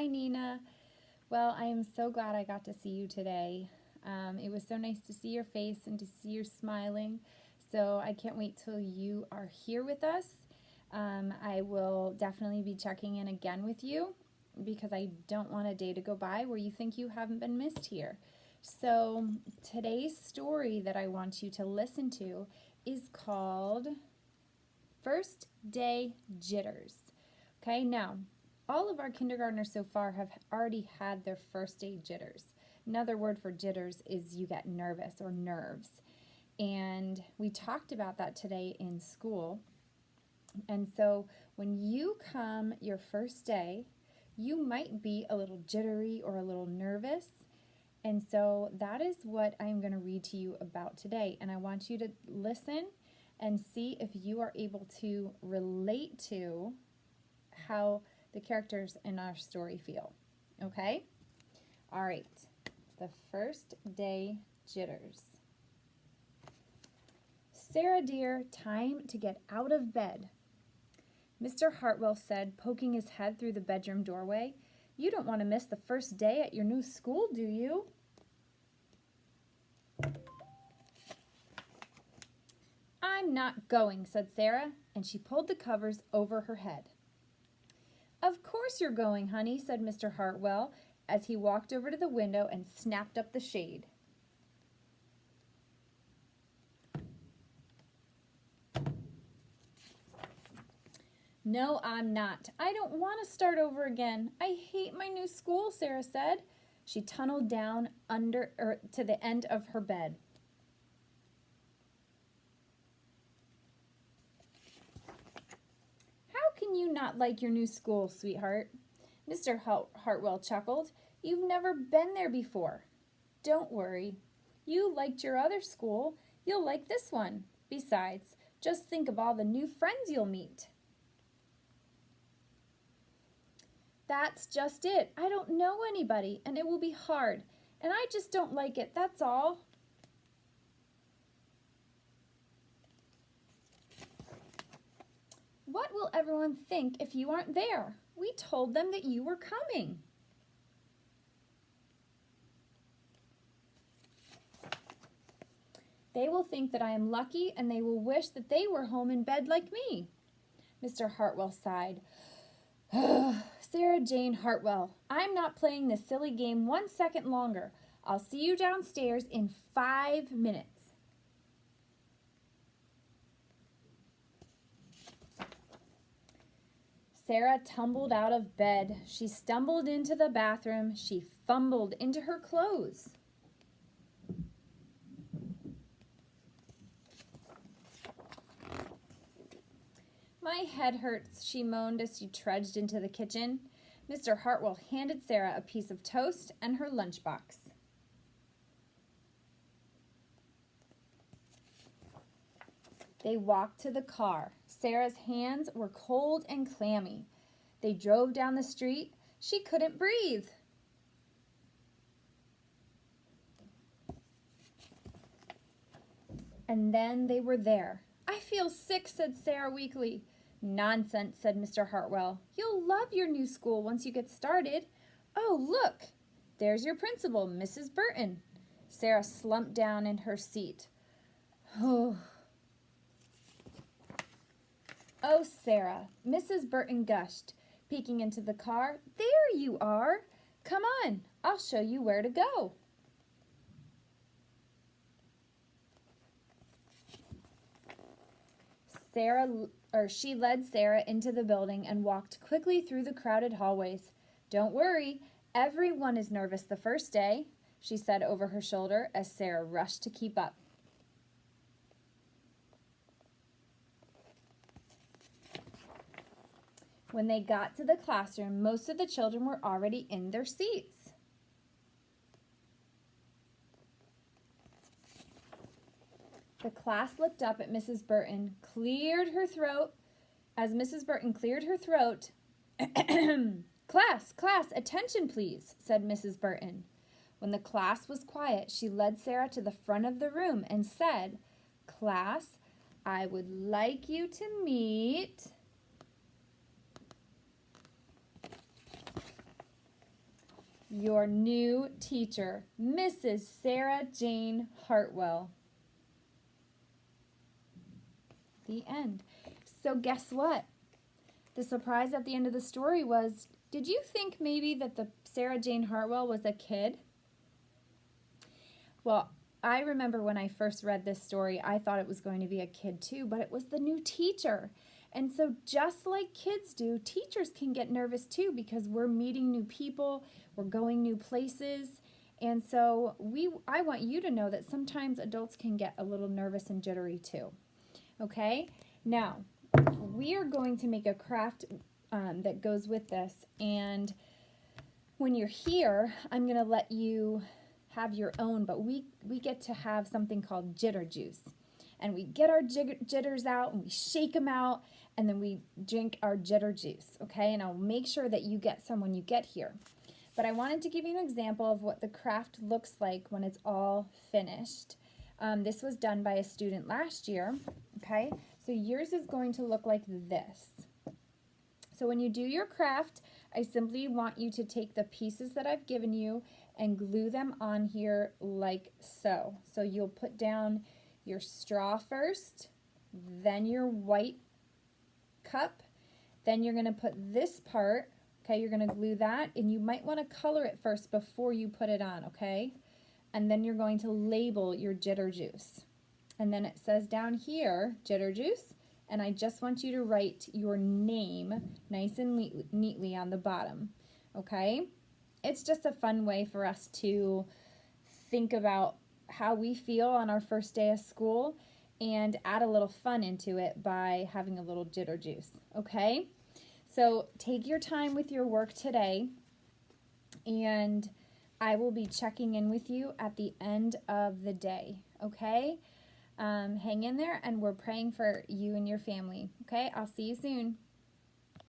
Hi, Nina. Well, I am so glad I got to see you today. It was so nice to see your face and to see you smiling. So I can't wait till you are here with us. I will definitely be checking in again with you because I don't want a day to go by where you think you haven't been missed here. So today's story that I want you to listen to is called First Day Jitters. Okay, now all of our kindergartners so far have already had their first day jitters. Another word for jitters is you get nervous or nerves. And we talked about that today in school. And so when you come your first day, you might be a little jittery or a little nervous. And so that is what I'm going to read to you about today. And I want you to listen and see if you are able to relate to how the characters in our story feel. Okay? All right. The first day jitters. Sarah dear, time to get out of bed. Mr. Hartwell said, poking his head through the bedroom doorway. You don't want to miss the first day at your new school, do you? I'm not going, said Sarah, and she pulled the covers over her head. Of course you're going, honey, said Mr. Hartwell as he walked over to the window and snapped up the shade. No, I'm not. I don't want to start over again. I hate my new school, Sarah said. She tunneled down to the end of her bed. How can you not like your new school, sweetheart? Mr. Hartwell chuckled. You've never been there before. Don't worry. You liked your other school. You'll like this one. Besides, just think of all the new friends you'll meet. That's just it. I don't know anybody, and it will be hard. And I just don't like it, that's all. What will everyone think if you aren't there? We told them that you were coming. They will think that I am lucky, and they will wish that they were home in bed like me. Mr. Hartwell sighed. Sarah Jane Hartwell, I'm not playing this silly game 1 second longer. I'll see you downstairs in 5 minutes. Sarah tumbled out of bed. She stumbled into the bathroom. She fumbled into her clothes. My head hurts, she moaned as she trudged into the kitchen. Mr. Hartwell handed Sarah a piece of toast and her lunchbox. They walked to the car. Sarah's hands were cold and clammy. They drove down the street. She couldn't breathe. And then they were there. I feel sick, said Sarah weakly. Nonsense, said Mr. Hartwell. You'll love your new school once you get started. Oh, look! There's your principal, Mrs. Burton. Sarah slumped down in her seat. Oh, Sarah, Mrs. Burton gushed, peeking into the car. There you are. Come on, I'll show you where to go. She led Sarah into the building and walked quickly through the crowded hallways. Don't worry, everyone is nervous the first day, she said over her shoulder as Sarah rushed to keep up. When they got to the classroom, most of the children were already in their seats. The class looked up at Mrs. Burton, cleared her throat. As Mrs. Burton cleared her throat, Class, attention please, said Mrs. Burton. When the class was quiet, she led Sarah to the front of the room and said, Class, I would like you to meet your new teacher, Mrs. Sarah Jane Hartwell. The end. So guess what? The surprise at the end of the story was, did you think maybe that the Sarah Jane Hartwell was a kid? Well, I remember when I first read this story, I thought it was going to be a kid too, but it was the new teacher. And so just like kids do, teachers can get nervous too because we're meeting new people, we're going new places. And so I want you to know that sometimes adults can get a little nervous and jittery too. Okay? Now, we are going to make a craft that goes with this. And when you're here, I'm going to let you have your own, but we get to have something called jitter juice. And we get our jitters out and we shake them out and then we drink our jitter juice, okay? And I'll make sure that you get some when you get here. But I wanted to give you an example of what the craft looks like when it's all finished. This was done by a student last year, okay? So yours is going to look like this. So when you do your craft, I simply want you to take the pieces that I've given you and glue them on here like so. So you'll put down your straw first, then your white cup, then you're going to put this part, okay, you're going to glue that, and you might want to color it first before you put it on, okay? And then you're going to label your jitter juice. And then it says down here, jitter juice, and I just want you to write your name nice and neatly on the bottom, okay? It's just a fun way for us to think about how we feel on our first day of school and add a little fun into it by having a little jitter juice, okay? So take your time with your work today, and I will be checking in with you at the end of the day, okay? Hang in there, and we're praying for you and your family, okay? I'll see you soon.